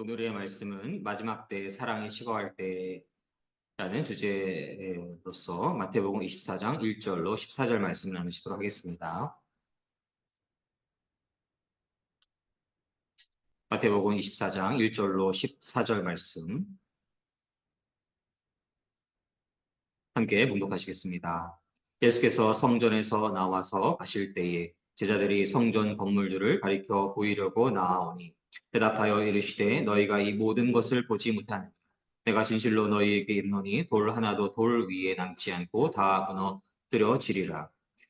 오늘의 말씀은 마지막 때 사랑이 식어갈 때라는 주제로서 마태복음 24장 1절로 14절 말씀 나누시도록 하겠습니다. 마태복음 24장 1절로 14절 말씀 함께 봉독하시겠습니다. 예수께서 성전에서 나와서 가실 때에 제자들이 성전 건물들을 가리켜 보이려고 나아오니 대답하여 이르시되 너희가 이 모든 것을 보지 못하느냐. 내가 진실로 너희에게 이르노니 돌 하나도 돌 위에 남지 않고 다 무너뜨려지리라.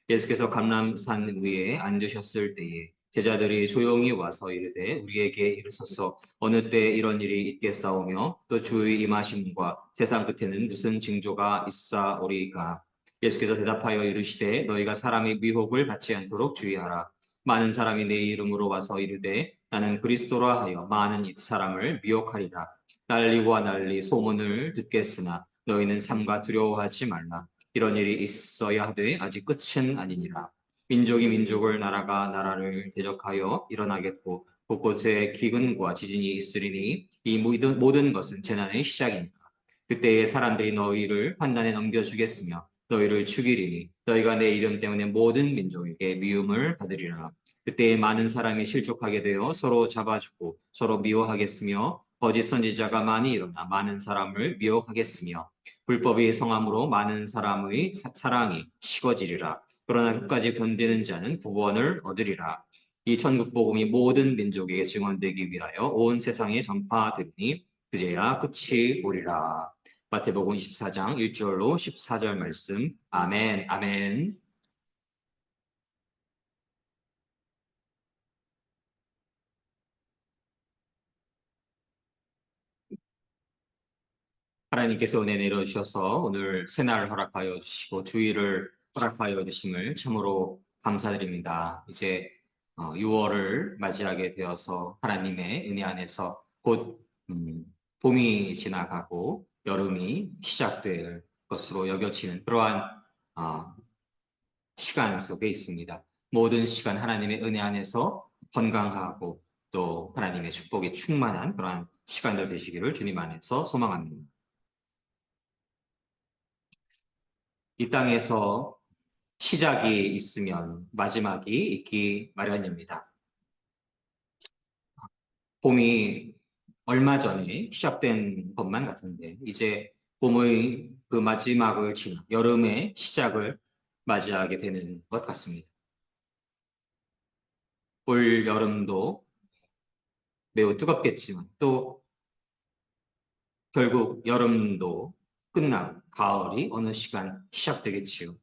예수께서 감람산 위에 앉으셨을 때에 제자들이 조용히 와서 이르되 우리에게 이르소서 어느 때 이런 일이 있겠사오며 또 주의 임하심과 세상 끝에는 무슨 징조가 있사오리까. 예수께서 대답하여 이르시되 너희가 사람의 미혹을 받지 않도록 주의하라. 많은 사람이 내 이름으로 와서 이르되 나는 그리스도라 하여 많은 사람을 미혹하리라. 난리와 난리 소문을 듣겠으나 너희는 삼가 두려워하지 말라. 이런 일이 있어야 하되 아직 끝은 아니니라. 민족이 민족을 나라가 나라를 대적하여 일어나겠고 곳곳에 기근과 지진이 있으리니 이 모든 것은 재난의 시작입니다. 그때에 사람들이 너희를 환난에 넘겨주겠으며 너희를 죽이리니 너희가 내 이름 때문에 모든 민족에게 미움을 받으리라. 그때에 많은 사람이 실족하게 되어 서로 잡아주고 서로 미워하겠으며 거짓 선지자가 많이 일어나 많은 사람을 미혹하겠으며 불법이 성함으로 많은 사람의 사랑이 식어지리라. 그러나 끝까지 견디는 자는 구원을 얻으리라. 이 천국 복음이 모든 민족에게 증언되기 위하여 온 세상에 전파되니 그제야 끝이 오리라. 마태복음 24장 1절로 14절 말씀. 아멘, 아멘. 하나님께서 은혜 내려주셔서 오늘 새날 허락하여 주시고 주의를 허락하여 주심을 참으로 감사드립니다. 이제 6월을 맞이하게 되어서 하나님의 은혜 안에서 곧 봄이 지나가고 여름이 시작될 것으로 여겨지는 그러한 어, 시간 속에 있습니다. 모든 시간 하나님의 은혜 안에서 건강하고 또 하나님의 축복이 충만한 그러한 시간들 되시기를 주님 안에서 소망합니다. 이 땅에서 시작이 있으면 마지막이 있기 마련입니다. 봄이 얼마 전에 시작된 것만 같은데 이제 봄의 그 마지막을 지나 여름의 시작을 맞이하게 되는 것 같습니다. 올 여름도 매우 뜨겁겠지만 또 결국 여름도 끝나고 가을이 어느 시간 시작되겠지요.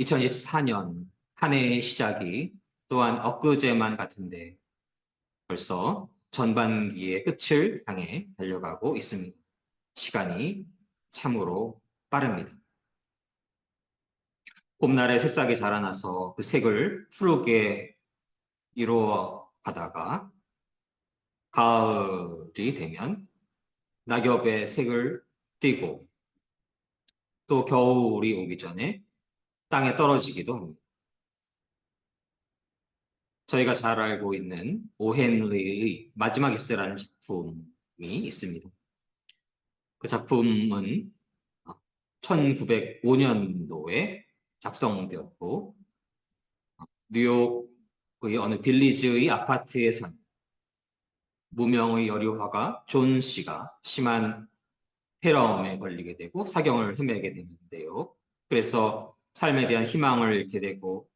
2024년 한 해의 시작이 또한 엊그제만 같은데 벌써 전반기의 끝을 향해 달려가고 있습니다. 시간이 참으로 빠릅니다. 봄날에 새싹이 자라나서 그 색을 푸르게 이루어 가다가 가을이 되면 낙엽의 색을 띠고 또 겨울이 오기 전에 땅에 떨어지기도 합니다. 저희가 잘 알고 있는 오헨리의 마지막 입새라는 작품이 있습니다. 그 작품은 1905년도에 작성되었고 뉴욕의 어느 빌리지의 아파트에 산 무명의 여류화가 존 씨가 심한 폐렴에 걸리게 되고 사경을 헤매게 되는데요. 그래서 삶에 대한 희망을 잃게 되고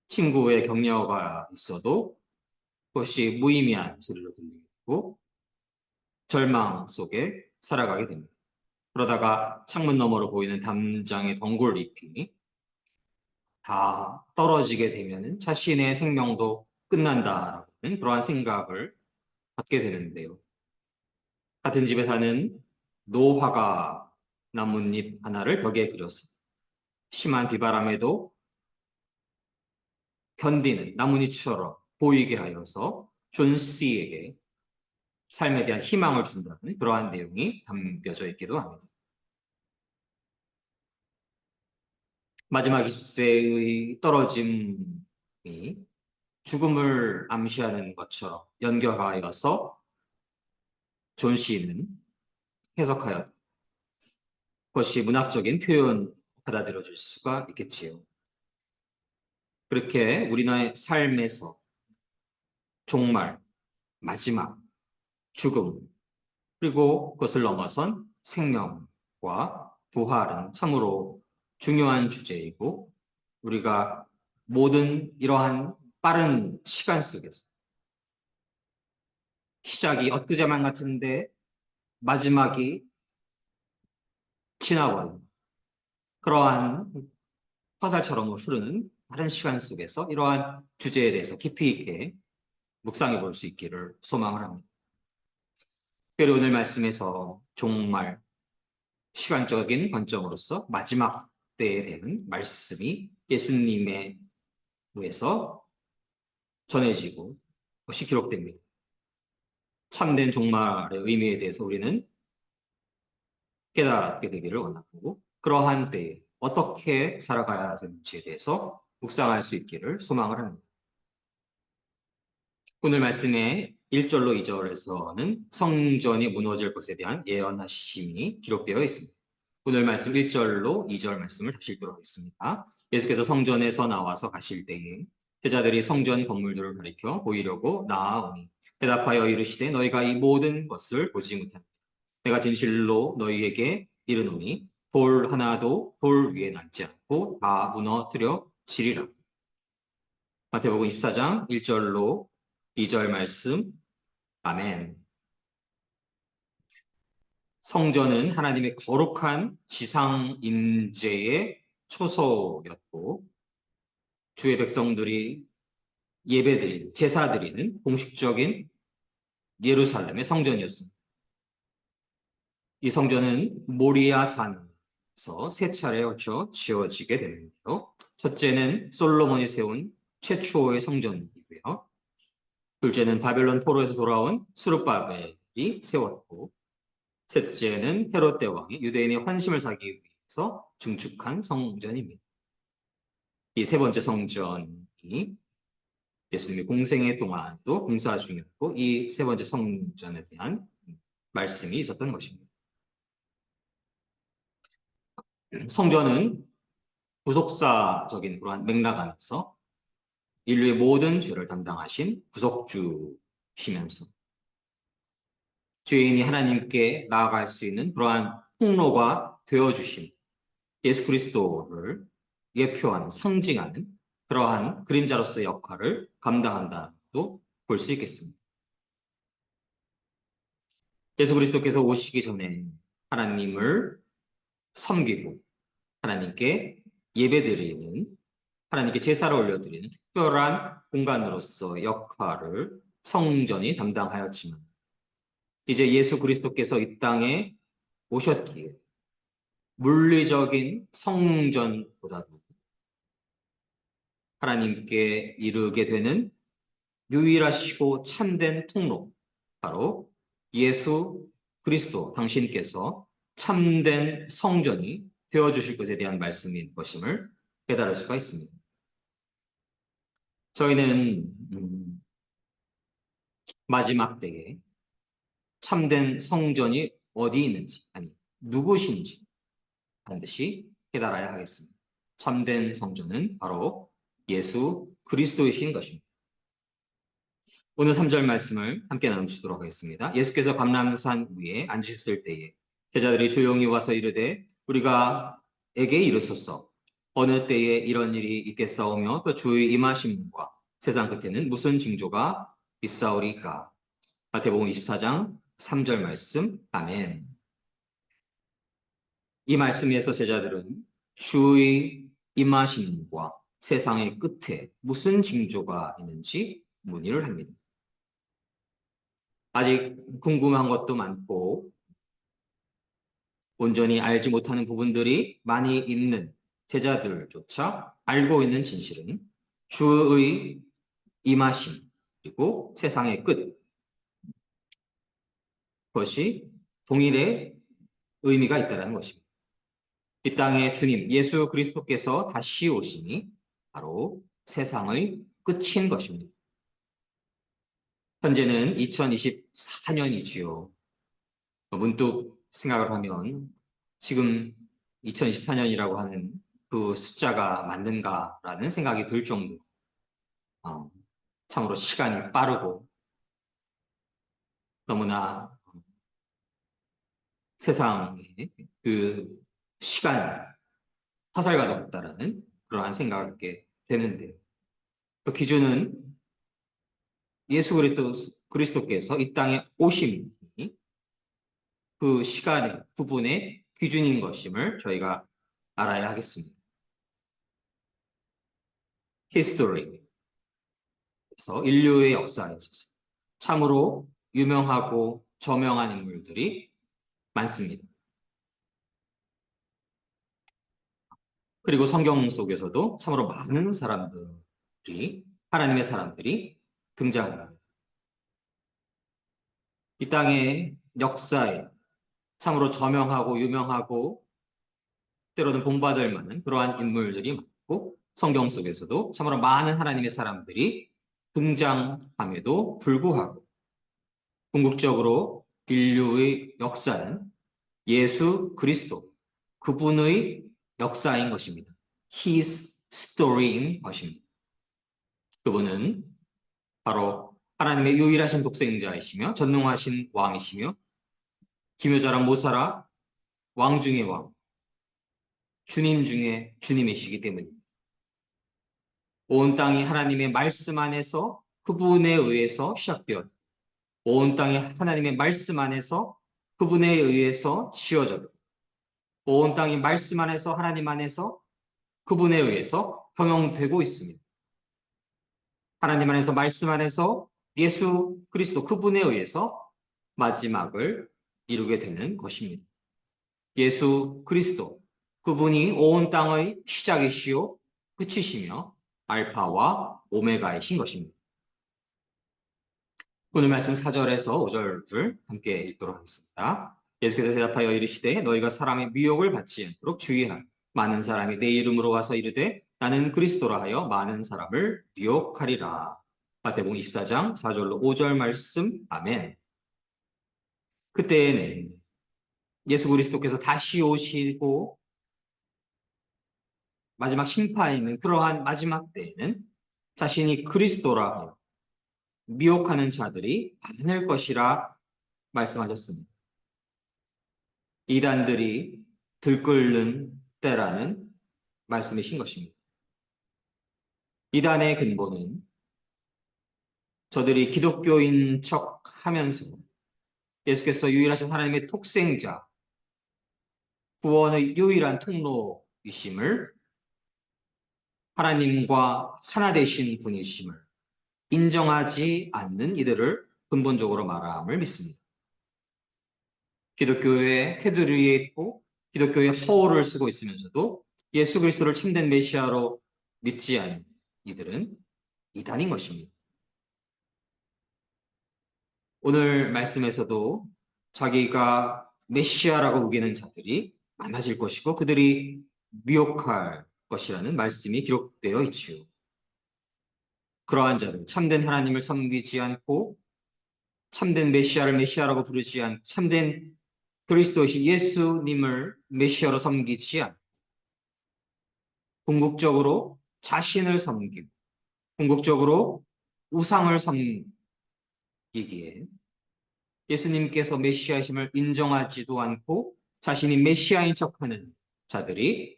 친구의 격려가 있어도 그것이 무의미한 소리로 들리고 절망 속에 살아가게 됩니다. 그러다가 창문 너머로 보이는 담장의 덩굴잎이 다 떨어지게 되면 자신의 생명도 끝난다라는 그러한 생각을 갖게 되는데요. 같은 집에 사는 노화가 나뭇잎 하나를 벽에 그려서 심한 비바람에도 견디는 나뭇잎처럼 보이게 하여서 존 씨에게 삶에 대한 희망을 준다는 그러한 내용이 담겨져 있기도 합니다. 마지막 20세의 떨어짐이 죽음을 암시하는 것처럼 연결하여서 존 시인은 해석하여 그것이 문학적인 표현 받아들여질 수가 있겠지요. 그렇게 우리나라의 삶에서 종말, 마지막, 죽음, 그리고 그것을 넘어선 생명과 부활은 참으로 중요한 주제이고 우리가 모든 이러한 빠른 시간 속에서 시작이 엊그제만 같은데 마지막이 지나버린 그러한 화살처럼 흐르는 다른 시간 속에서 이러한 주제에 대해서 깊이 있게 묵상해 볼 수 있기를 소망을 합니다. 특별히 오늘 말씀에서 종말, 시간적인 관점으로서 마지막 때에 대한 말씀이 예수님에 의해서 전해지고 그것이 기록됩니다. 참된 종말의 의미에 대해서 우리는 깨닫게 되기를 원하고 그러한 때에 어떻게 살아가야 되는지에 대해서 묵상할 수 있기를 소망을 합니다. 오늘 말씀의 1절로 2절에서는 성전이 무너질 것에 대한 예언하심이 기록되어 있습니다. 오늘 말씀 1절로 2절 말씀을 다시 읽도록 하겠습니다. 예수께서 성전에서 나와서 가실 때에 제자들이 성전 건물들을 가리켜 보이려고 나아오니 대답하여 이르시되 너희가 이 모든 것을 보지 못한다. 내가 진실로 너희에게 이르노니 돌 하나도 돌 위에 남지 않고 다 무너뜨려지리라. 마태복음 24장 1절로 2절 말씀. 아멘. 성전은 하나님의 거룩한 지상 임재의 초소였고 주의 백성들이 예배드리는 제사드리는 공식적인 예루살렘의 성전이었습니다. 이 성전은 모리아 산에서 세 차례에 걸쳐 지어지게 되는데요. 첫째는 솔로몬이 세운 최초의 성전이고요. 둘째는 바벨론 포로에서 돌아온 스룹바벨이 세웠고 셋째는 헤롯 대왕이 유대인의 환심을 사기 위해서 증축한 성전입니다. 이 세 번째 성전이 예수님의 공생애 동안도 공사 중이었고 이 세 번째 성전에 대한 말씀이 있었던 것입니다. 성전은 구속사적인 그러한 맥락 안에서 인류의 모든 죄를 담당하신 구속주시면서 죄인이 하나님께 나아갈 수 있는 그러한 통로가 되어주신 예수 그리스도를 예표하는 상징하는 그러한 그림자로서의 역할을 감당한다고 볼 수 있겠습니다. 예수 그리스도께서 오시기 전에 하나님을 섬기고 하나님께 예배드리는 하나님께 제사를 올려드리는 특별한 공간으로서 역할을 성전이 담당하였지만 이제 예수 그리스도께서 이 땅에 오셨기에 물리적인 성전보다도 하나님께 이르게 되는 유일하시고 참된 통로, 바로 예수 그리스도 당신께서 참된 성전이 되어주실 것에 대한 말씀인 것임을 깨달을 수가 있습니다. 저희는 마지막 때에 참된 성전이 어디 있는지, 아니 누구신지 반드시 깨달아야 하겠습니다. 참된 성전은 바로 예수 그리스도이신 것입니다. 오늘 3절 말씀을 함께 나누시도록 하겠습니다. 예수께서 감람산 위에 앉으셨을 때에 제자들이 조용히 와서 이르되 우리가 에게 이르소서 어느 때에 이런 일이 있겠사오며 또 주의 임하심과 세상 끝에는 무슨 징조가 있사오리까. 마태복음 24장 3절 말씀. 아멘. 이 말씀에서 제자들은 주의 임하심과 세상의 끝에 무슨 징조가 있는지 문의를 합니다. 아직 궁금한 것도 많고 온전히 알지 못하는 부분들이 많이 있는 제자들조차 알고 있는 진실은 주의 임하심 그리고 세상의 끝, 그것이 동일의 의미가 있다는 것입니다. 이 땅에 주님 예수 그리스도께서 다시 오심이 바로 세상의 끝인 것입니다. 현재는 2024년이지요. 문득 생각을 하면 지금 2024년이라고 하는 그 숫자가 맞는가라는 생각이 들 정도. 어, 참으로 시간이 빠르고 너무나 세상에 그 시간 화살과 높다라는 그러한 생각을 갖게 되는데 그 기준은 예수 그리스도께서 이 땅에 오심이 그 시간의 구분의 기준인 것임을 저희가 알아야 하겠습니다. 히스토리에서 인류의 역사에 있어서 참으로 유명하고 저명한 인물들이 많습니다. 그리고 성경 속에서도 참으로 많은 사람들이 하나님의 사람들이 등장합니다. 이 땅의 역사에 참으로 저명하고 유명하고 때로는 본받을 만한 그러한 인물들이 많고 성경 속에서도 참으로 많은 하나님의 사람들이 등장함에도 불구하고 궁극적으로 인류의 역사는 예수 그리스도 그분의 역사인 것입니다. His story인 것입니다. 그분은 바로 하나님의 유일하신 독생자이시며 전능하신 왕이시며 기묘자라 모사라 왕 중의 왕, 주님 중에 주님이시기 때문입니다. 온 땅이 하나님의 말씀 안에서 그분에 의해서 시작되었고 온 땅이 하나님의 말씀 안에서 그분에 의해서 지어졌고 온 땅이 말씀 안에서 하나님 안에서 그분에 의해서 경영되고 있습니다. 하나님 안에서 말씀 안에서 예수 그리스도 그분에 의해서 마지막을 이루게 되는 것입니다. 예수 그리스도 그분이 온 땅의 시작이시요 끝이시며 알파와 오메가이신 것입니다. 오늘 말씀 4절에서 5절을 함께 읽도록 하겠습니다. 예수께서 대답하여 이르시되 너희가 사람의 미혹을 받지 않도록 주의하라. 많은 사람이 내 이름으로 와서 이르되 나는 그리스도라 하여 많은 사람을 미혹하리라. 마태복음 24장 4절로 5절 말씀. 아멘. 그때에는 예수 그리스도께서 다시 오시고 마지막 심판이 있는 그러한 마지막 때에는 자신이 그리스도라 하여 미혹하는 자들이 많을 것이라 말씀하셨습니다. 이단들이 들끓는 때라는 말씀이신 것입니다. 이단의 근본은 저들이 기독교인 척 하면서 예수께서 유일하신 하나님의 독생자, 구원의 유일한 통로이심을 하나님과 하나 되신 분이심을 인정하지 않는 이들을 근본적으로 말함을 믿습니다. 기독교의 테두리에 있고 기독교의 허울을 쓰고 있으면서도 예수 그리스도를 참된 메시아로 믿지 않는 이들은 이단인 것입니다. 오늘 말씀에서도 자기가 메시아라고 우기는 자들이 많아질 것이고 그들이 미혹할 것이라는 말씀이 기록되어 있지요. 그러한 자들, 참된 하나님을 섬기지 않고 참된 메시아를 메시아라고 부르지 않고 참된 그리스도이신 예수님을 메시아로 섬기지 않고 궁극적으로 자신을 섬기고 궁극적으로 우상을 섬기기에 예수님께서 메시아이심을 인정하지도 않고 자신이 메시아인 척하는 자들이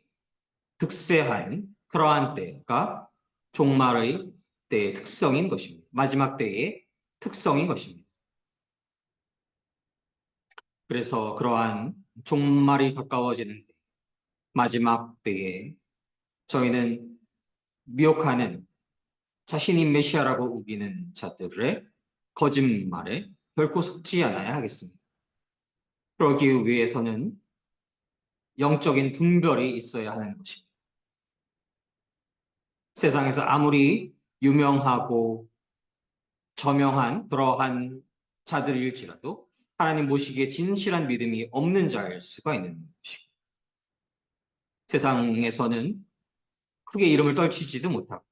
득세하는 그러한 때가 종말의 때의 특성인 것입니다. 마지막 때의 특성인 것입니다. 그래서 그러한 종말이 가까워지는 때, 마지막 때에 저희는 미혹하는 자신이 메시아라고 우기는 자들의 거짓말에 결코 속지 않아야 하겠습니다. 그러기 위해서는 영적인 분별이 있어야 하는 것입니다. 세상에서 아무리 유명하고 저명한 그러한 자들일지라도 하나님 모시기에 진실한 믿음이 없는 자일 수가 있는 것이고 세상에서는 크게 이름을 떨치지도 못하고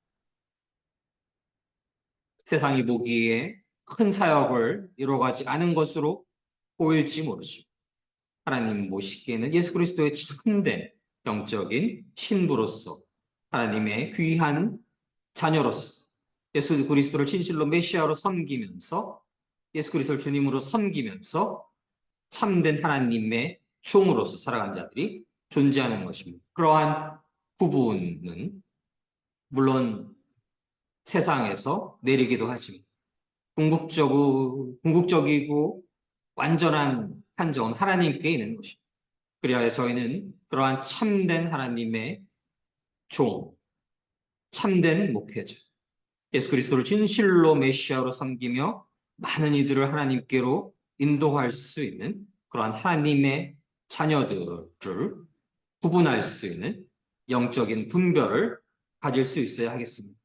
세상이 보기에 큰 사역을 이루어가지 않은 것으로 보일지 모르죠. 하나님 보시기에는 예수 그리스도의 참된 영적인 신부로서 하나님의 귀한 자녀로서 예수 그리스도를 진실로 메시아로 섬기면서 예수 그리스도를 주님으로 섬기면서 참된 하나님의 종으로서 살아간 자들이 존재하는 것입니다. 그러한 부분은 물론 세상에서 내리기도 하지만 궁극적이고 완전한 판정은 하나님께 있는 것입니다. 그리하여 저희는 그러한 참된 하나님의 종, 참된 목회자, 예수 그리스도를 진실로 메시아로 섬기며 많은 이들을 하나님께로 인도할 수 있는 그러한 하나님의 자녀들을 구분할 수 있는 영적인 분별을 가질 수 있어야 하겠습니다.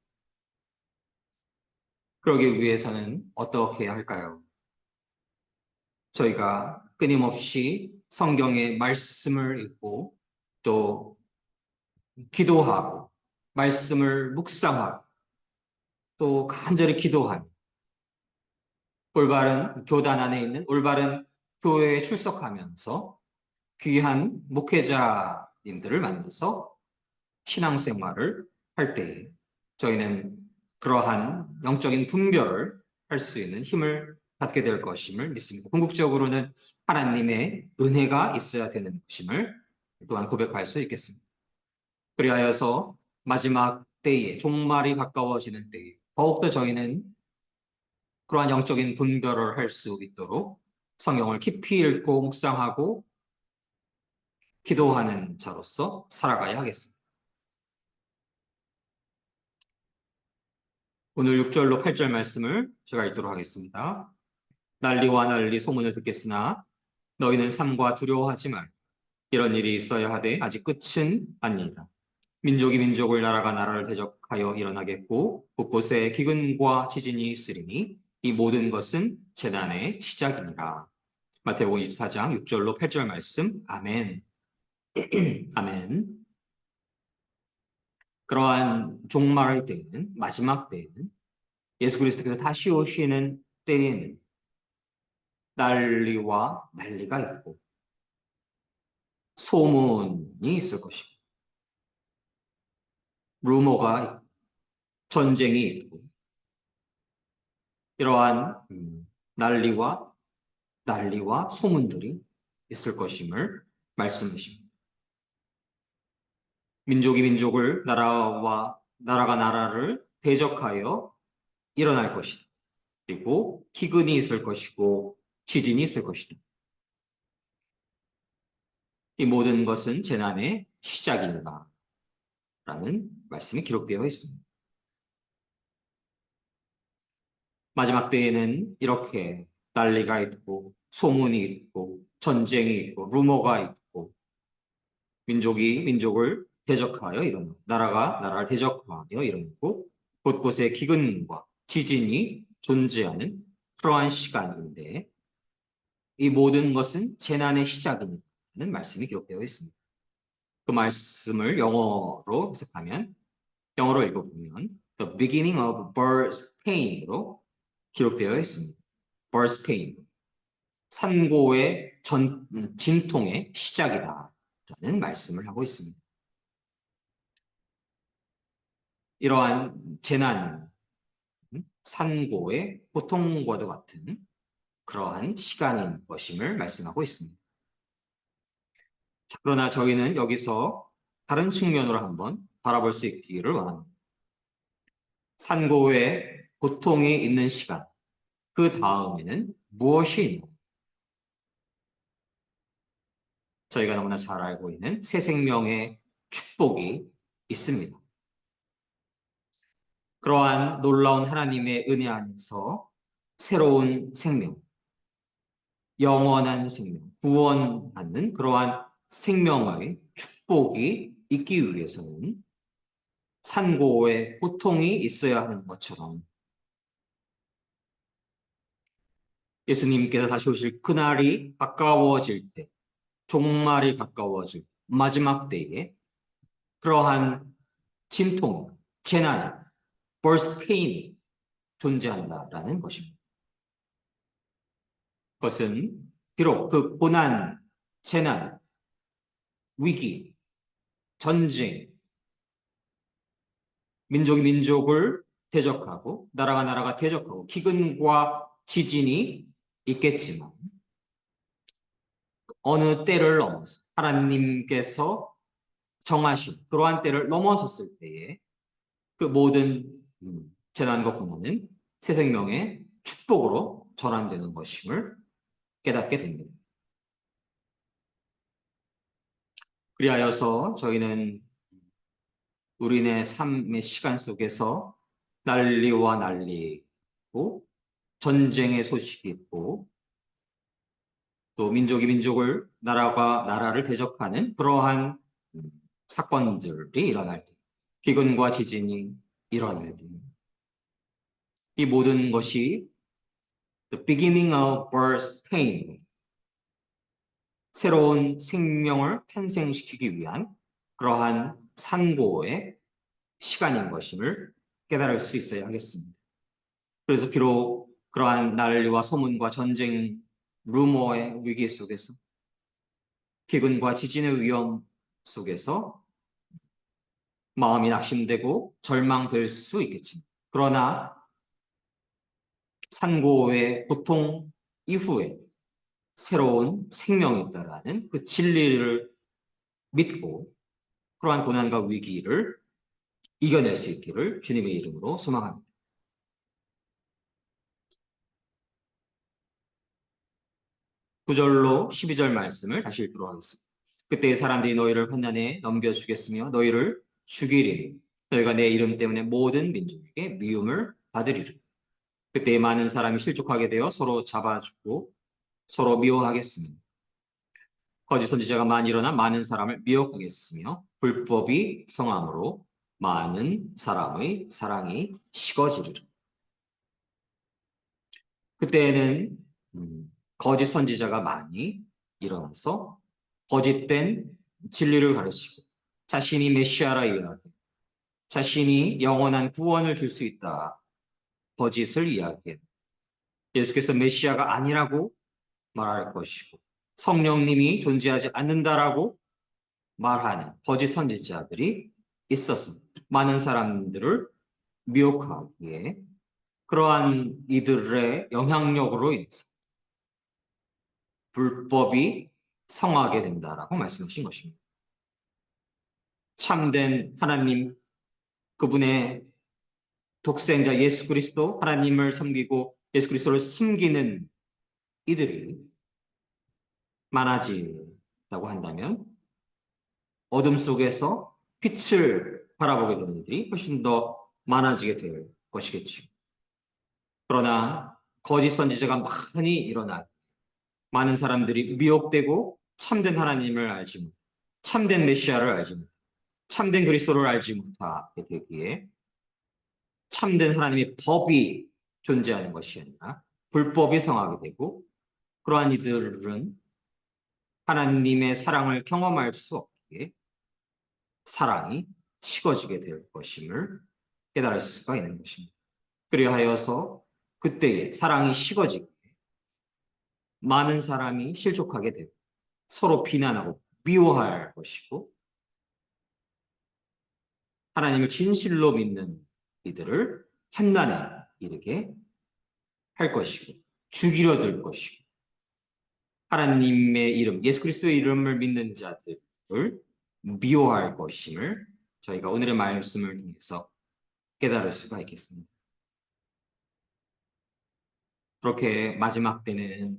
그러기 위해서는 어떻게 해야 할까요? 저희가 끊임없이 성경의 말씀을 읽고 또 기도하고 말씀을 묵상하고 또 간절히 기도하며 올바른 교단 안에 있는 올바른 교회에 출석하면서 귀한 목회자님들을 만나서 신앙생활을 할 때에 저희는 그러한 영적인 분별을 할 수 있는 힘을 갖게 될 것임을 믿습니다. 궁극적으로는 하나님의 은혜가 있어야 되는 것임을 또한 고백할 수 있겠습니다. 그리하여서 마지막 때에 종말이 가까워지는 때에 더욱더 저희는 그러한 영적인 분별을 할 수 있도록 성경을 깊이 읽고 묵상하고 기도하는 자로서 살아가야 하겠습니다. 오늘 6절로 8절 말씀을 제가 읽도록 하겠습니다. 난리와 난리 소문을 듣겠으나 너희는 삼가 두려워하지 말. 이런 일이 있어야 하되 아직 끝은 아니니라. 민족이 민족을 나라가 나라를 대적하여 일어나겠고 곳곳에 기근과 지진이 있으리니 이 모든 것은 재난의 시작이니라. 마태복음 24장 6절로 8절 말씀. 아멘. 아멘. 그러한 종말의 때에는 마지막 때에는 예수 그리스도께서 다시 오시는 때에는 난리와 난리가 있고 소문이 있을 것이고 루머가 있고 전쟁이 있고 이러한 난리와 소문들이 있을 것임을 말씀하십니다. 민족이 민족을 나라가 나라를 대적하여 일어날 것이다. 그리고 기근이 있을 것이고 지진이 있을 것이다. 이 모든 것은 재난의 시작입니다. 라는 말씀이 기록되어 있습니다. 마지막 때에는 이렇게 난리가 있고 소문이 있고 전쟁이 있고 루머가 있고 민족이 민족을 대적하여 일어나고 나라가 나라를 대적하여 일어나고 곳곳에 기근과 지진이 존재하는 그러한 시간인데 이 모든 것은 재난의 시작이라는 말씀이 기록되어 있습니다. 그 말씀을 영어로 해석하면 영어로 읽어보면 The beginning of birth pain으로 기록되어 있습니다. birth pain, 산고의 진통의 시작이다라는 말씀을 하고 있습니다. 이러한 재난, 산고의 고통과도 같은 그러한 시간인 것임을 말씀하고 있습니다. 자, 그러나 저희는 여기서 다른 측면으로 한번 바라볼 수 있기를 원합니다. 산고의 고통이 있는 시간, 그 다음에는 무엇이 있는 저희가 너무나 잘 알고 있는 새 생명의 축복이 있습니다. 그러한 놀라운 하나님의 은혜 안에서 새로운 생명, 영원한 생명, 구원받는 그러한 생명의 축복이 있기 위해서는 산고의 고통이 있어야 하는 것처럼 예수님께서 다시 오실 그날이 가까워질 때, 종말이 가까워질 마지막 때에 그러한 진통, 재난, birth pain이 존재한다라는 것입니다. 그것은 비록 그 고난, 재난, 위기, 전쟁, 민족이 민족을 대적하고 나라가 나라가 대적하고 기근과 지진이 있겠지만 어느 때를 넘어서 하나님께서 정하신 그러한 때를 넘어섰을 때에 그 모든 재난과 고난은 새 생명의 축복으로 전환되는 것임을 깨닫게 됩니다. 그리하여서 저희는 우리네 삶의 시간 속에서 난리와 난리고 전쟁의 소식이 있고 또 민족이 민족을 나라가 나라를 대적하는 그러한 사건들이 일어날 때 기근과 지진이 일어날 때 이 모든 것이 the beginning of birth pain 새로운 생명을 탄생시키기 위한 그러한 산고의 시간인 것임을 깨달을 수 있어야 하겠습니다. 그래서 비록 그러한 난리와 소문과 전쟁, 루머의 위기 속에서 기근과 지진의 위험 속에서 마음이 낙심되고 절망될 수 있겠지만 그러나 산고의 고통 이후에 새로운 생명이 있다라는 그 진리를 믿고 그러한 고난과 위기를 이겨낼 수 있기를 주님의 이름으로 소망합니다. 9절로 12절 말씀을 다시 읽도록 하겠습니다. 그때 사람들이 너희를 환난에 넘겨주겠으며 너희를 죽이리니 너희가 내 이름 때문에 모든 민족에게 미움을 받으리라. 그때 많은 사람이 실족하게 되어 서로 잡아주고 서로 미워하겠으며 거짓 선지자가 많이 일어나 많은 사람을 미혹하겠으며 불법이 성함으로 많은 사람의 사랑이 식어지리라. 그때에는 거짓 선지자가 많이 일어나서 거짓된 진리를 가르치고 자신이 메시아라 이야기, 자신이 영원한 구원을 줄 수 있다. 거짓을 이야기해. 예수께서 메시아가 아니라고 말할 것이고 성령님이 존재하지 않는다라고 말하는 거짓 선지자들이 있어서 많은 사람들을 미혹하기에 그러한 이들의 영향력으로 인해서 불법이 성하게 된다라고 말씀하신 것입니다. 참된 하나님 그분의 독생자 예수 그리스도 하나님을 섬기고 예수 그리스도를 섬기는 이들이 많아진다고 한다면 어둠 속에서 빛을 바라보게 되는 이들이 훨씬 더 많아지게 될 것이겠죠. 그러나 거짓 선지자가 많이 일어나 많은 사람들이 미혹되고 참된 하나님을 알지 못, 참된 메시아를 알지 못, 참된 그리스도를 알지 못하게 되기에 참된 하나님의 법이 존재하는 것이 아니라 불법이 성하게 되고 그러한 이들은 하나님의 사랑을 경험할 수 없기에 사랑이 식어지게 될 것임을 깨달을 수가 있는 것입니다. 그리하여서 그때에 사랑이 식어지고 많은 사람이 실족하게 되고 서로 비난하고 미워할 것이고 하나님을 진실로 믿는 이들을 환난에 이르게 할 것이고 죽이려 들 것이고 하나님의 이름, 예수 그리스도의 이름을 믿는 자들을 미워할 것임을 저희가 오늘의 말씀을 통해서 깨달을 수가 있겠습니다. 그렇게 마지막 때는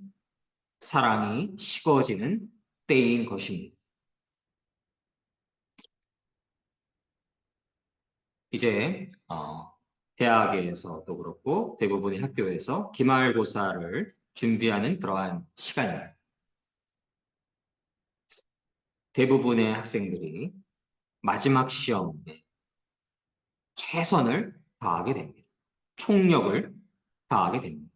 사랑이 식어지는 때인 것입니다. 이제 대학에서도 그렇고 대부분의 학교에서 기말고사를 준비하는 그러한 시간입니다. 대부분의 학생들이 마지막 시험에 최선을 다하게 됩니다. 총력을 다하게 됩니다.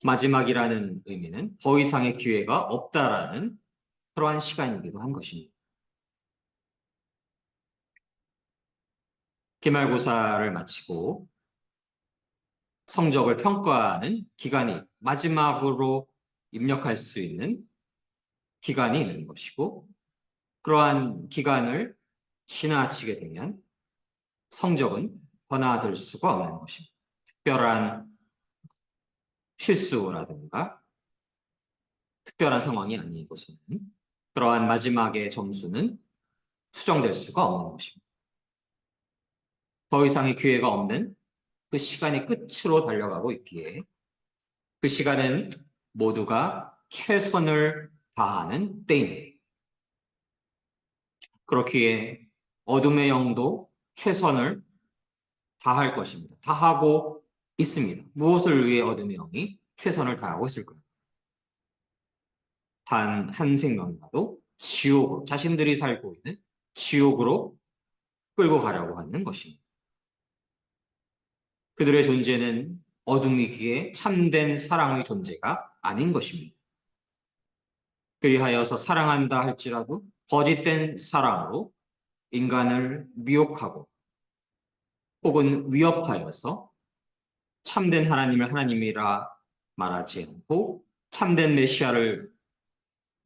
마지막이라는 의미는 더 이상의 기회가 없다라는 그러한 시간이기도 한 것입니다. 기말고사를 마치고 성적을 평가하는 기간이 마지막으로 입력할 수 있는 기간이 있는 것이고, 그러한 기간을 지나치게 되면 성적은 변화될 수가 없는 것입니다. 특별한 실수라든가 특별한 상황이 아니고서는 그러한 마지막의 점수는 수정될 수가 없는 것입니다. 더 이상의 기회가 없는 그 시간이 끝으로 달려가고 있기에 그 시간은 모두가 최선을 다하는 때입니다. 그렇기에 어둠의 영도 최선을 다할 것입니다. 다하고 있습니다. 무엇을 위해 어둠의 영이 최선을 다하고 있을까요? 단 한 생명이라도 지옥으로, 자신들이 살고 있는 지옥으로 끌고 가려고 하는 것입니다. 그들의 존재는 어둠이기에 참된 사랑의 존재가 아닌 것입니다. 그리하여서 사랑한다 할지라도 거짓된 사랑으로 인간을 미혹하고 혹은 위협하여서 참된 하나님을 하나님이라 말하지 않고 참된 메시아를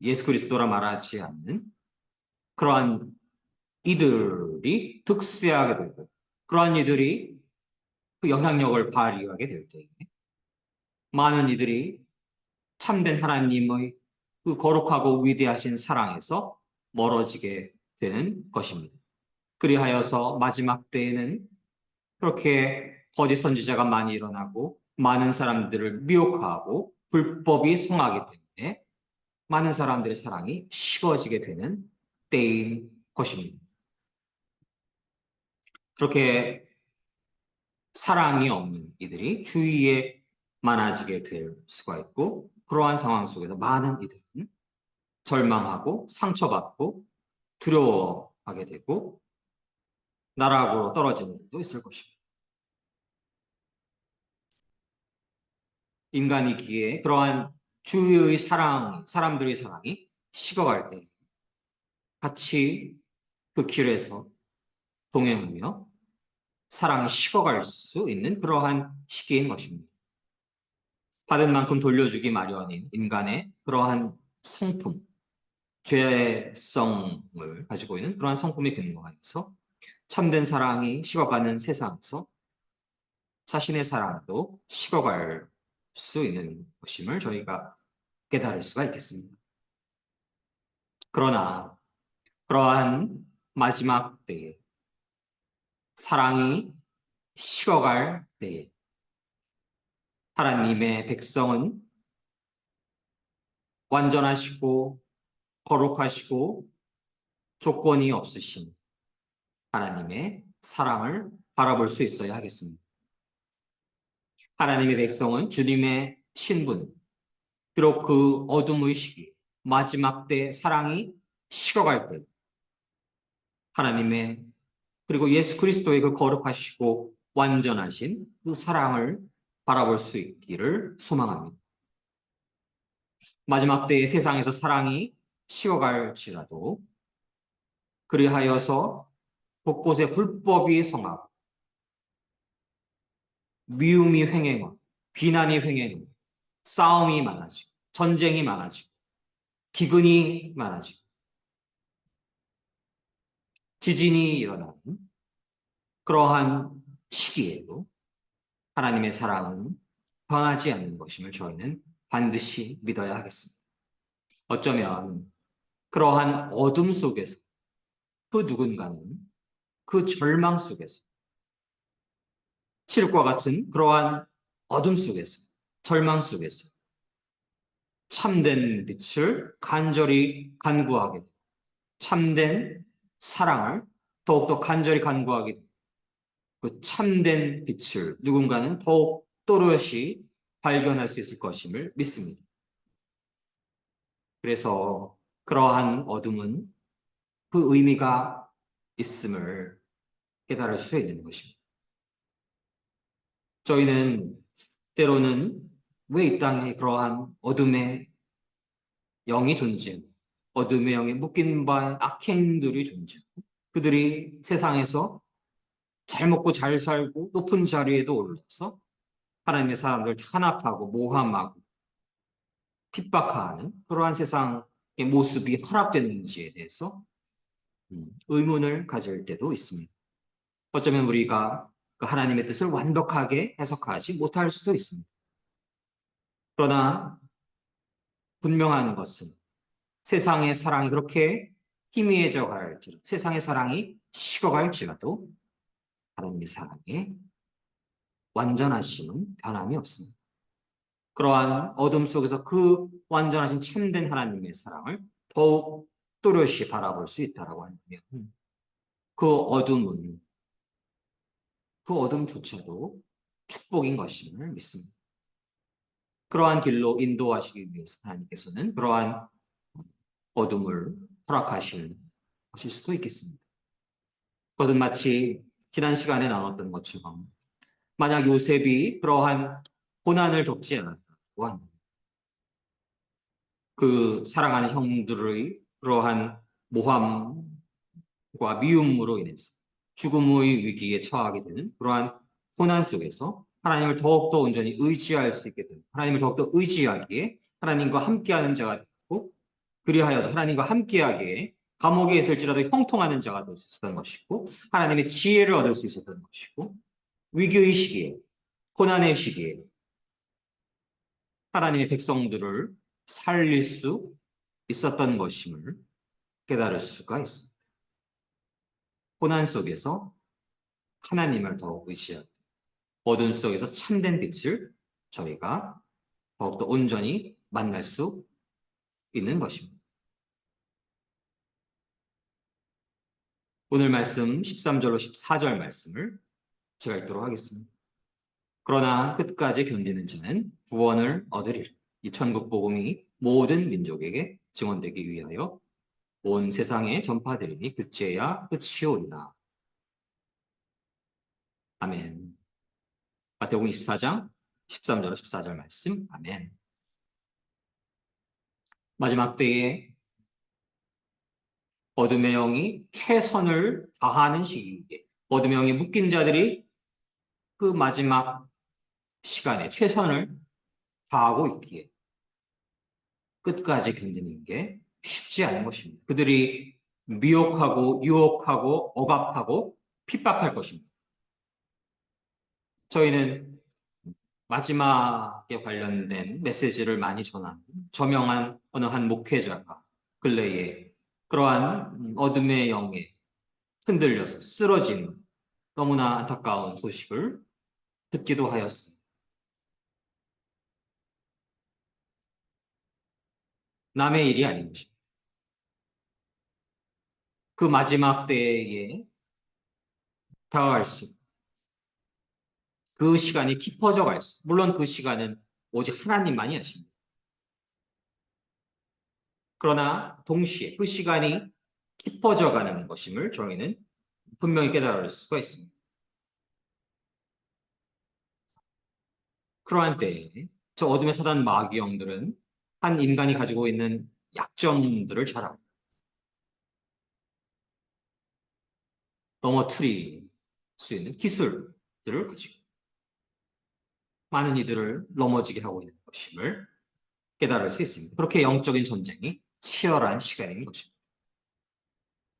예수 그리스도라 말하지 않는 그러한 이들이 득세하게 되고 그러한 이들이 그 영향력을 발휘하게 될 때에 많은 이들이 참된 하나님의 그 거룩하고 위대하신 사랑에서 멀어지게 되는 것입니다. 그리하여서 마지막 때에는 그렇게 거짓 선지자가 많이 일어나고 많은 사람들을 미혹하고 불법이 성하기 때문에 많은 사람들의 사랑이 식어지게 되는 때인 것입니다. 그렇게 사랑이 없는 이들이 주위에 많아지게 될 수가 있고 그러한 상황 속에서 많은 이들은 절망하고 상처받고 두려워하게 되고 나락으로 떨어지는 일도 있을 것입니다. 인간이기에 그러한 주위의 사랑, 사람들의 사랑이 식어갈 때 같이 그 길에서 동행하며 사랑이 식어갈 수 있는 그러한 시기인 것입니다. 받은 만큼 돌려주기 마련인 인간의 그러한 성품, 죄성을 가지고 있는 그러한 성품의 근거하에서 참된 사랑이 식어가는 세상에서 자신의 사랑도 식어갈 수 있는 것임을 저희가 깨달을 수가 있겠습니다. 그러나 그러한 마지막 때에 사랑이 식어갈 때에 하나님의 백성은 완전하시고 거룩하시고 조건이 없으신 하나님의 사랑을 바라볼 수 있어야 하겠습니다. 하나님의 백성은 주님의 신분, 비록 그 어둠의 시기, 마지막 때 사랑이 식어갈 때 하나님의 그리고 예수 그리스도의 그 거룩하시고 완전하신 그 사랑을 바라볼 수 있기를 소망합니다. 마지막 때의 세상에서 사랑이 식어갈지라도 그리하여서 곳곳에 불법이 성하고 미움이 횡행하고 비난이 횡행하고 싸움이 많아지고 전쟁이 많아지고 기근이 많아지고 지진이 일어나는 그러한 시기에도 하나님의 사랑은 변하지 않는 것임을 저희는 반드시 믿어야 하겠습니다. 어쩌면 그러한 어둠 속에서 그 누군가는 그 절망 속에서 실과 같은 그러한 어둠 속에서 절망 속에서 참된 빛을 간절히 간구하게 되고 참된 사랑을 더욱더 간절히 간구하게 되고 그 참된 빛을 누군가는 더욱 또렷이 발견할 수 있을 것임을 믿습니다. 그래서 그러한 어둠은 그 의미가 있음을 깨달을 수 있는 것입니다. 저희는 때로는 왜 이 땅에 그러한 어둠의 영이 존재하고 어둠의 영에 묶인 바의 악행들이 존재하고 그들이 세상에서 잘 먹고 잘 살고 높은 자리에도 올라서 하나님의 사람들을 탄압하고 모함하고 핍박하는 그러한 세상의 모습이 허락되는지에 대해서 의문을 가질 때도 있습니다. 어쩌면 우리가 그 하나님의 뜻을 완벽하게 해석하지 못할 수도 있습니다. 그러나 분명한 것은 세상의 사랑이 그렇게 희미해져 갈지라도, 세상의 사랑이 식어갈지라도 하나님의 사랑에 완전하심은 변함이 없습니다. 그러한 어둠 속에서 그 완전하신 참된 하나님의 사랑을 더욱 또렷이 바라볼 수 있다라고 한다면 그 어둠은 그 어둠조차도 축복인 것임을 믿습니다. 그러한 길로 인도하시기 위해서 하나님께서는 그러한 어둠을 허락하실 것일 수도 있겠습니다. 그것은 마치 지난 시간에 나눴던 것처럼 만약 요셉이 그러한 고난을 겪지 않았다고 한다면 그 사랑하는 형들의 그러한 모함과 미움으로 인해서 죽음의 위기에 처하게 되는 그러한 고난 속에서 하나님을 더욱더 온전히 의지할 수 있게 되고 하나님을 더욱더 의지하기에 하나님과 함께하는 자가 되고 그리하여서 하나님과 함께하기에 감옥에 있을지라도 형통하는 자가 될 수 있었던 것이고 하나님의 지혜를 얻을 수 있었던 것이고 위기의 시기에 고난의 시기에 하나님의 백성들을 살릴 수 있었던 것임을 깨달을 수가 있습니다. 고난 속에서 하나님을 더욱 의지하고 어둠 속에서 참된 빛을 저희가 더욱더 온전히 만날 수 있는 것입니다. 오늘 말씀 13절로 14절 말씀을 제가 읽도록 하겠습니다. 그러나 끝까지 견디는 자는 구원을 얻으리라. 이 천국 복음이 모든 민족에게 증언되기 위하여 온 세상에 전파되리니 그제야 끝이 오리라. 아멘. 마태복음 24장 13절로 14절 말씀. 아멘. 마지막 때에 어둠의 영이 최선을 다하는 시기에 어둠의 영이 묶인 자들이 그 마지막 시간에 최선을 다하고 있기에 끝까지 견디는 게 쉽지 않은 것입니다. 그들이 미혹하고 유혹하고 억압하고 핍박할 것입니다. 저희는 마지막에 관련된 메시지를 많이 전하는 저명한 어느 한 목회자가 근래에 그러한 어둠의 영에 흔들려서 쓰러진 너무나 안타까운 소식을 듣기도 하였습니다. 남의 일이 아닌 것입니다. 그 마지막 때에 다가갈수록 그 시간이 깊어져 갈수록 물론 그 시간은 오직 하나님만이 아십니다. 그러나 동시에 그 시간이 깊어져 가는 것임을 저희는 분명히 깨달을 수가 있습니다. 그러한 때에 저 어둠의 사단 마귀 영들은 한 인간이 가지고 있는 약점들을 잘 압니다. 넘어뜨릴 수 있는 기술들을 가지고 많은 이들을 넘어지게 하고 있는 것임을 깨달을 수 있습니다. 그렇게 영적인 전쟁이 치열한 시간인 것입니다.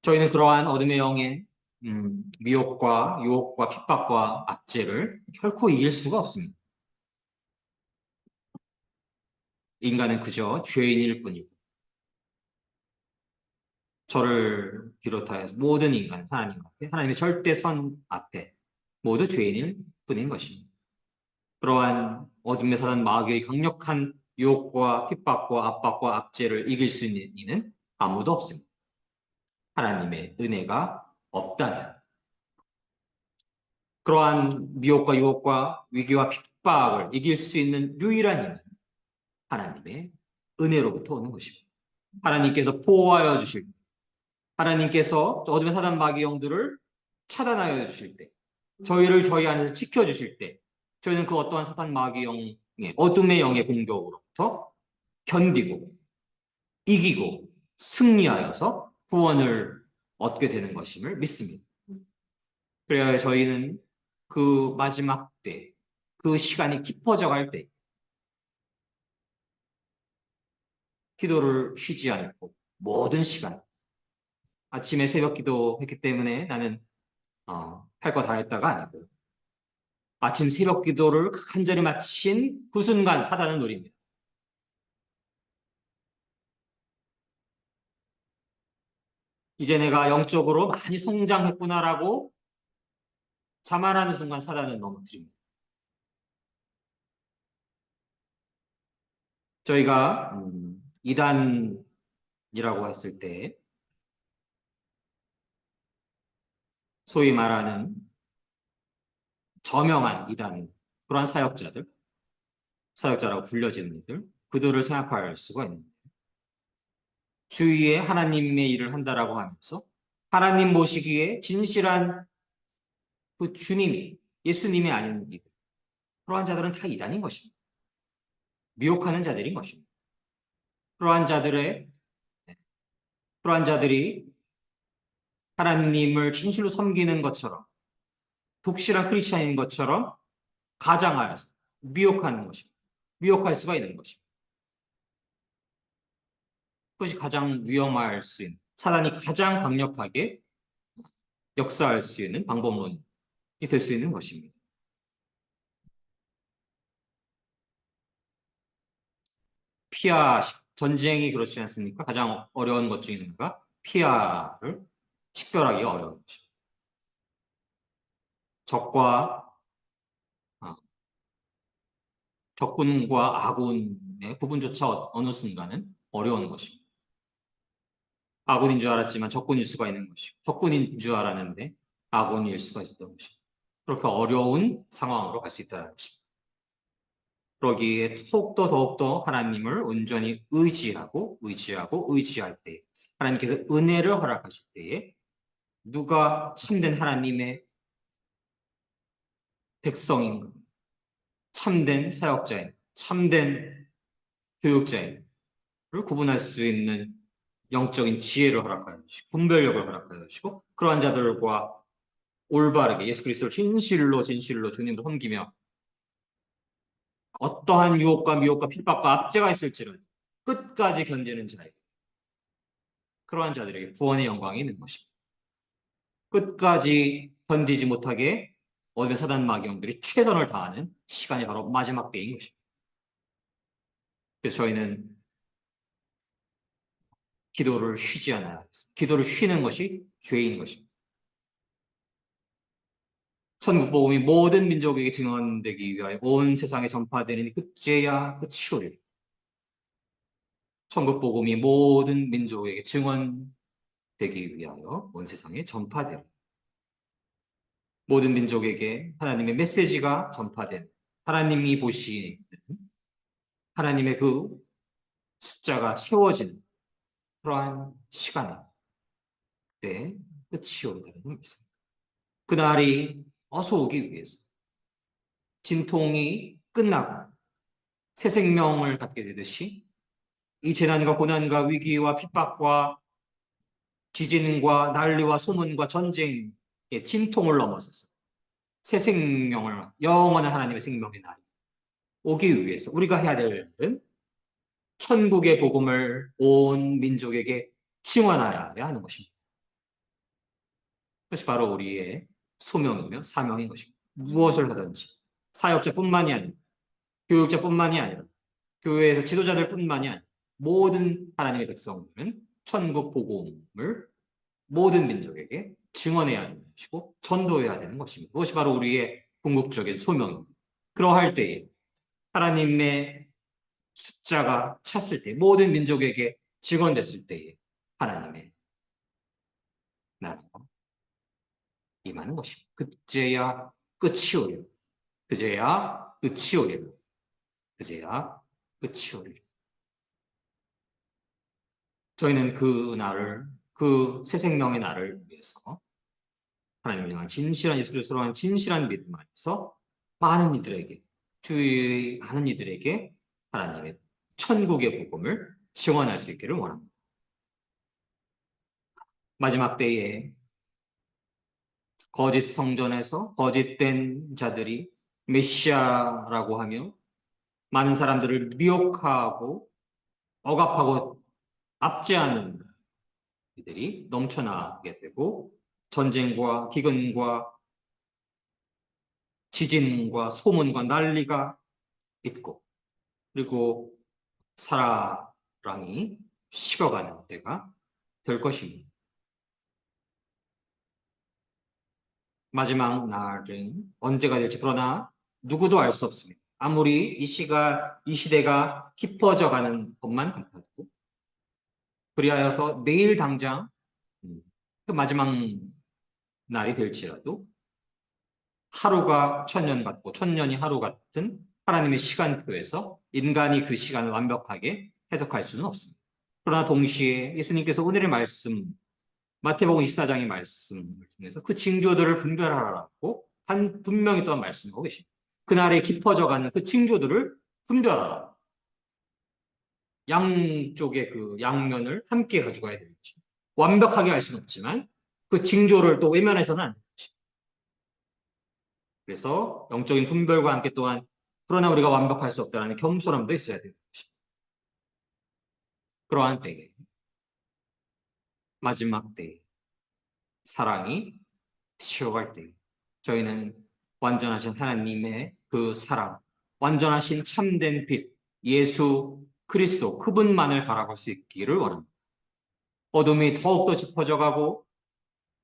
저희는 그러한 어둠의 영의 미혹과 유혹과 핍박과 압제를 결코 이길 수가 없습니다. 인간은 그저 죄인일 뿐이고 저를 비롯하여서 모든 인간, 하나님 앞에, 하나님의 절대선 앞에 모두 죄인일 뿐인 것입니다. 그러한 어둠의 사단 마귀의 강력한 유혹과 핍박과 압박과 압제를 이길 수 있는 이는 아무도 없습니다. 하나님의 은혜가 없다면 그러한 미혹과 유혹과 위기와 핍박을 이길 수 있는 유일한 힘은 하나님의 은혜로부터 오는 것입니다. 하나님께서 보호하여 주실 때, 하나님께서 어둠의 사단 마귀 영들을 차단하여 주실 때, 저희를 저희 안에서 지켜주실 때, 저희는 그 어떠한 사단 마귀 영의 어둠의 영의 공격으로부터 견디고 이기고 승리하여서 구원을 얻게 되는 것임을 믿습니다. 그래야 저희는 그 마지막 때, 그 시간이 깊어져 갈 때 기도를 쉬지 않고 모든 시간 아침에 새벽 기도했기 때문에 나는 할 거 다 했다가 아니고 아침 새벽 기도를 간절히 마친 그 순간 사단은 노립니다. 이제 내가 영적으로 많이 성장했구나라고 자만하는 순간 사단은 넘어뜨립니다. 저희가 이단이라고 했을 때 소위 말하는 저명한 이단 그러한 사역자라고 불려지는 이들 그들을 생각할 수가 있는데 주위에 하나님의 일을 한다라고 하면서 하나님 모시기에 진실한 그 주님이 예수님이 아닌 이들 그러한 자들은 다 이단인 것입니다. 미혹하는 자들인 것입니다. 그러한 자들의 그러한 자들이 하나님을 진실로 섬기는 것처럼 독실한 크리스천인 것처럼 가장하여서 미혹하는 것입니다. 미혹할 수가 있는 것입니다. 그것이 가장 위험할 수 있는 사단이 가장 강력하게 역사할 수 있는 방법론이 될 수 있는 것입니다. 피하 전쟁이 그렇지 않습니까? 가장 어려운 것 중에 하나가 피하를 식별하기 어려운 것입니다. 적과 어, 적군과 아군의 구분조차 어느 순간은 어려운 것입니다. 아군인 줄 알았지만 적군일 수가 있는 것이고 적군인 줄 알았는데 아군일 수가 있었던 것입니다. 그렇게 어려운 상황으로 갈 수 있다는 것입니다. 그러기에 더욱더 하나님을 온전히 의지할 때 하나님께서 은혜를 허락하실 때에 누가 참된 하나님의 백성인가 참된 사역자인 참된 교육자인을 구분할 수 있는 영적인 지혜를 허락하여 주시고 분별력을 허락하여 주시고 그러한 자들과 올바르게 예수 그리스도를 진실로 주님을 섬기며 어떠한 유혹과 미혹과 핍박과 압제가 있을지를 끝까지 견디는 자에게 그러한 자들에게 구원의 영광이 있는 것입니다. 끝까지 견디지 못하게 어둠의 사단 마귀형들이 최선을 다하는 시간이 바로 마지막 때인 것입니다. 그래서 저희는 기도를 쉬지 않아야 하겠습니다. 기도를 쉬는 것이 죄인 것입니다. 천국복음이 모든 민족에게 증언되기 위하여 온 세상에 전파되는 그제야 끝이 오리라. 천국복음이 모든 민족에게 증언되기 위하여 온 세상에 전파되리라. 모든 민족에게 하나님의 메시지가 전파된 하나님이 보시는 하나님의 그 숫자가 채워지는 그러한 시간에 그때 끝이 온다는 것입니다. 그날이 어서 오기 위해서 진통이 끝나고 새 생명을 갖게 되듯이 이 재난과 고난과 위기와 핍박과 지진과 난리와 소문과 전쟁의 진통을 넘어서서 새 생명을 영원한 하나님의 생명의 날이 오기 위해서 우리가 해야 될 일은 천국의 복음을 온 민족에게 증언하여야 하는 것입니다. 그것이 바로 우리의 소명이며 사명인 것입니다. 무엇을 하든지 사역자뿐만이 아니라 교육자뿐만이 아니라 교회에서 지도자들뿐만이 아니라 모든 하나님의 백성들은 천국 복음을 모든 민족에게 증언해야 되는 것이고 전도해야 되는 것입니다. 그것이 바로 우리의 궁극적인 소명입니다. 그러할 때에 하나님의 숫자가 찼을 때 모든 민족에게 증언됐을 때에 하나님의 나라가 임하는 것입니다. 그제야 끝이 오리라. 그제야 끝이 오리라. 그제야 끝이 오리라. 저희는 그 날을 그 새 생명의 날을 위해서 하나님을 향한 진실한 예수 그리스도로 한 진실한 믿음 안에서 많은 이들에게 주위의 많은 이들에게 하나님의 천국의 복음을 증언할 수 있기를 원합니다. 마지막 때에 거짓 성전에서 거짓된 자들이 메시아라고 하며 많은 사람들을 미혹하고 억압하고 압제하는 이들이 넘쳐나게 되고 전쟁과 기근과 지진과 소문과 난리가 있고 그리고 사랑이 식어가는 때가 될 것입니다. 마지막 날은 언제가 될지 그러나 누구도 알 수 없습니다. 아무리 이 시대가 깊어져 가는 것만 같아도 그리하여서 내일 당장 그 마지막 날이 될지라도 하루가 천년 같고 천년이 하루 같은 하나님의 시간표에서 인간이 그 시간을 완벽하게 해석할 수는 없습니다. 그러나 동시에 예수님께서 오늘의 말씀 마태복음 24장의 말씀을 통해서 그 징조들을 분별하라고 분명히 또한 말씀하고 계십니다. 그날에 깊어져가는 그 징조들을 분별하라. 양쪽의 그 양면을 함께 가져가야 되는 것입니다. 완벽하게 알 수는 없지만 그 징조를 또 외면해서는 안 됩니다. 그래서 영적인 분별과 함께 또한 그러나 우리가 완벽할 수 없다는 겸손함도 있어야 되는 것입니다. 그러한 때에 마지막 때에 사랑이 식어갈 때 저희는 완전하신 하나님의 그 사랑, 완전하신 참된 빛, 예수 그리스도 그분만을 바라볼 수 있기를 원합니다. 어둠이 더욱더 짙어져 가고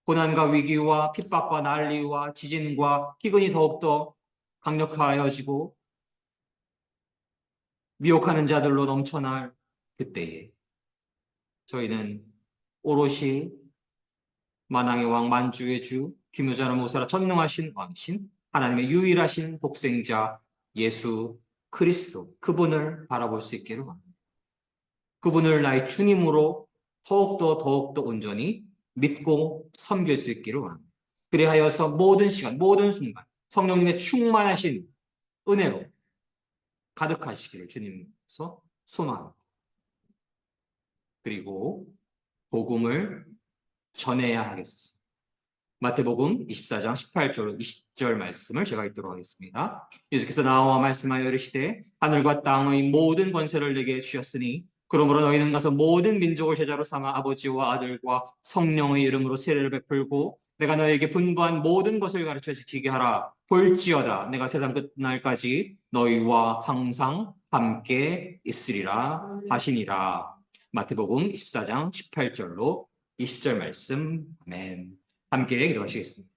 고난과 위기와 핍박과 난리와 지진과 기근이 더욱더 강력하여지고 미혹하는 자들로 넘쳐날 그때에 저희는 오롯이 만왕의 왕 만주의 주 기묘자는 모사라 전능하신 왕이신 하나님의 유일하신 독생자 예수 그리스도 그분을 바라볼 수 있기를 원합니다. 그분을 나의 주님으로 더욱더 온전히 믿고 섬길 수 있기를 원합니다. 그리하여서 모든 시간 모든 순간 성령님의 충만하신 은혜로 가득하시기를 주님께서 소망합니다. 그리고 복음을 전해야 하겠습니다. 마태복음 24장 18절 20절 말씀을 제가 읽도록 하겠습니다. 예수께서 나와 말씀하여 이르시되 하늘과 땅의 모든 권세를 내게 주셨으니 그러므로 너희는 가서 모든 민족을 제자로 삼아 아버지와 아들과 성령의 이름으로 세례를 베풀고 내가 너희에게 분부한 모든 것을 가르쳐 지키게 하라. 볼지어다 내가 세상 끝날까지 너희와 항상 함께 있으리라 하시니라. 마태복음 24장 18절로 20절 말씀. 아멘. 함께 기도하시겠습니다.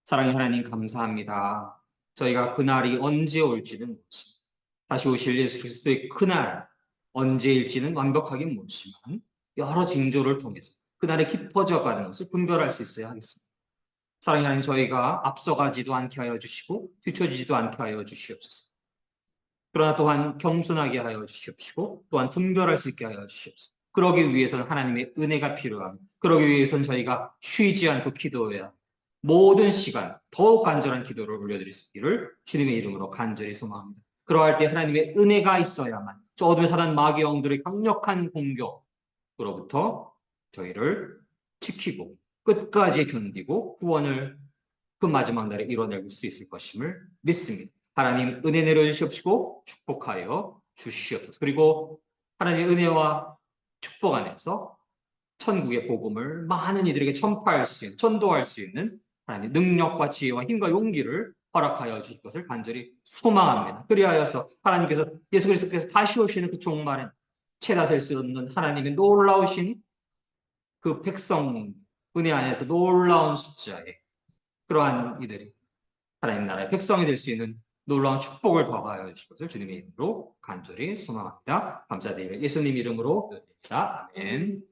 사랑의 하나님 감사합니다. 저희가 그날이 언제 올지는 모르겠습니다. 다시 오실 예수 그리스도의 그날 언제일지는 완벽하게 모르지만 여러 징조를 통해서 그날이 깊어져 가는 것을 분별할 수 있어야 하겠습니다. 사랑의 하나님 저희가 앞서가지도 않게 하여 주시고 뒤처지지도 않게 하여 주시옵소서. 그러나 또한 겸손하게 하여 주시옵시고 또한 분별할 수 있게 하여 주시옵소서. 그러기 위해서는 하나님의 은혜가 필요합니다. 그러기 위해서는 저희가 쉬지 않고 기도해야 합니다. 모든 시간 더욱 간절한 기도를 올려드릴 수 있기를 주님의 이름으로 간절히 소망합니다. 그러할 때 하나님의 은혜가 있어야만 저 어둠의 사단 마귀 영들의 강력한 공격으로부터 저희를 지키고 끝까지 견디고 구원을 그 마지막 날에 이뤄낼 수 있을 것임을 믿습니다. 하나님 은혜 내려주시옵시고 축복하여 주시옵소서. 그리고 하나님의 은혜와 축복 안에서 천국의 복음을 많은 이들에게 전파할 수 있는, 전도할 수 있는 하나님 능력과 지혜와 힘과 용기를 허락하여 주실 것을 간절히 소망합니다. 그리하여서 하나님께서 예수 그리스도께서 다시 오시는 그 종말은 채다 셀 수 없는 하나님의 놀라우신 그 백성 은혜 안에서 놀라운 숫자에 그러한 이들이 하나님 나라의 백성이 될 수 있는 놀라운 축복을 더하여 주실 것을 주님의 이름으로 간절히 소망합니다. 감사드리며 예수님 이름으로 기도드립니다. 아멘.